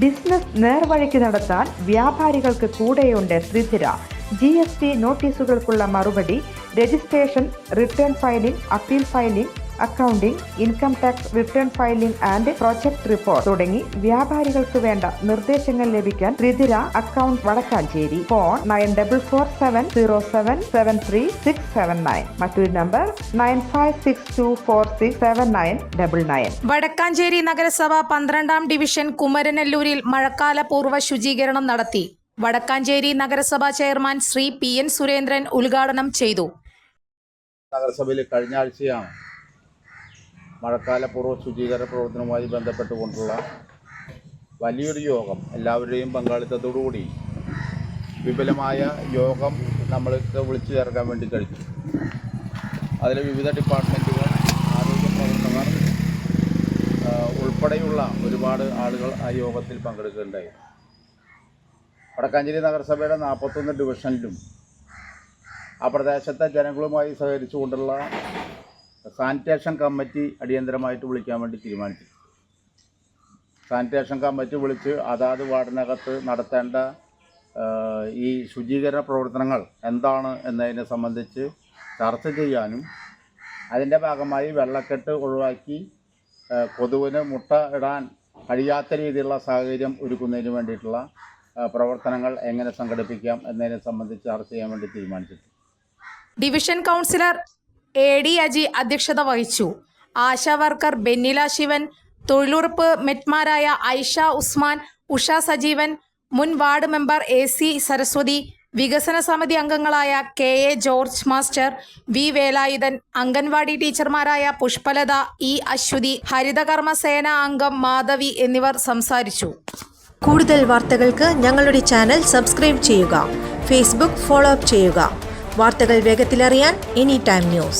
Business നേർവഴിക്ക് നടത്താൻ വ്യാപാരികൾക്ക് കൂടെയുണ്ട് ശ്രീധര. GST നോട്ടീസുകൾക്കുള്ള മറുപടി, registration, return filing, appeal filing, accounting, income tax return filing and project report തുടങ്ങി വ്യാപാരികൾക്ക് വേണ്ട നിർദ്ദേശങ്ങൾ ലഭിക്കാൻ ശ്രീധര അക്കൗണ്ട് വടക്കാഞ്ചേരി. ഫോൺ 9447077369. മറ്റൊരു നമ്പർ 9562467999. വടക്കാഞ്ചേരി നഗരസഭ 12-ാം ഡിവിഷൻ കുമരനെല്ലൂരിൽ മഴക്കാല പൂർവ്വ ശുചീകരണം നടത്തി. വടക്കാഞ്ചേരി നഗരസഭാ ചെയർമാൻ ശ്രീ PN സുരേന്ദ്രൻ ഉദ്ഘാടനം ചെയ്തു. നഗരസഭയിൽ കഴിഞ്ഞ ആഴ്ചയാണ് മഴക്കാല പൂർവ്വ ശുചീകരണ പ്രവർത്തനവുമായി ബന്ധപ്പെട്ടുകൊണ്ടുള്ള വലിയൊരു യോഗം, എല്ലാവരുടെയും പങ്കാളിത്തത്തോടുകൂടി വിപുലമായ യോഗം നമ്മൾക്ക് വിളിച്ചു ചേർക്കാൻ വേണ്ടി കഴിച്ചു. അതിൽ വിവിധ ഡിപ്പാർട്ട്മെൻറ്റുകൾ, ആരോഗ്യ പ്രവർത്തകർ ഉൾപ്പെടെയുള്ള ഒരുപാട് ആളുകൾ ആ യോഗത്തിൽ പങ്കെടുക്കുകയുണ്ടായി. വടക്കാഞ്ചേരി നഗരസഭയുടെ 41 ഡിവിഷനിലും ആ പ്രദേശത്തെ ജനങ്ങളുമായി സഹകരിച്ചുകൊണ്ടുള്ള സാനിറ്റേഷൻ കമ്മിറ്റി അടിയന്തരമായിട്ട് വിളിക്കാൻ വേണ്ടി തീരുമാനിച്ചു. സാനിറ്റേഷൻ കമ്മിറ്റി വിളിച്ച് അതാത് വാർഡിനകത്ത് നടത്തേണ്ട ഈ ശുചീകരണ പ്രവർത്തനങ്ങൾ എന്താണ് എന്നതിനെ സംബന്ധിച്ച് ചർച്ച ചെയ്യാനും അതിൻ്റെ ഭാഗമായി വെള്ളക്കെട്ട് ഒഴിവാക്കി കൊതുവിന് മുട്ട ഇടാൻ കഴിയാത്ത രീതിയിലുള്ള സാഹചര്യം ഒരുക്കുന്നതിന് വേണ്ടിയിട്ടുള്ള പ്രവർത്തനങ്ങൾ എങ്ങനെ സംഘടിപ്പിക്കാം എന്നതിനെ സംബന്ധിച്ച് ചർച്ച ചെയ്യാൻ വേണ്ടി തീരുമാനിച്ചു. ഡിവിഷൻ കൗൺസിലർ AD അജി അധ്യക്ഷത വഹിച്ചു. ആശാ വർക്കർ ബെന്നില ശിവൻ, തൊഴിലുറപ്പ് മെറ്റ്മാരായ ഐഷ ഉസ്മാൻ, ഉഷ സജീവൻ, മുൻ വാർഡ് മെമ്പർ AC സരസ്വതി, വികസന സമിതി അംഗങ്ങളായ KA George master, V Velayudhan, anganwadi ടീച്ചർമാരായ പുഷ്പലത, E അശ്വതി, ഹരിതകർമ്മ സേന അംഗം മാധവി എന്നിവർ സംസാരിച്ചു. കൂടുതൽ വാർത്തകൾക്ക് ഞങ്ങളുടെ ചാനൽ സബ്സ്ക്രൈബ് ചെയ്യുക. ഫേസ്ബുക്ക് ഫോളോ അപ്പ് ചെയ്യുക. വാർത്തകൾ വേഗത്തിലറിയാൻ Anytime News.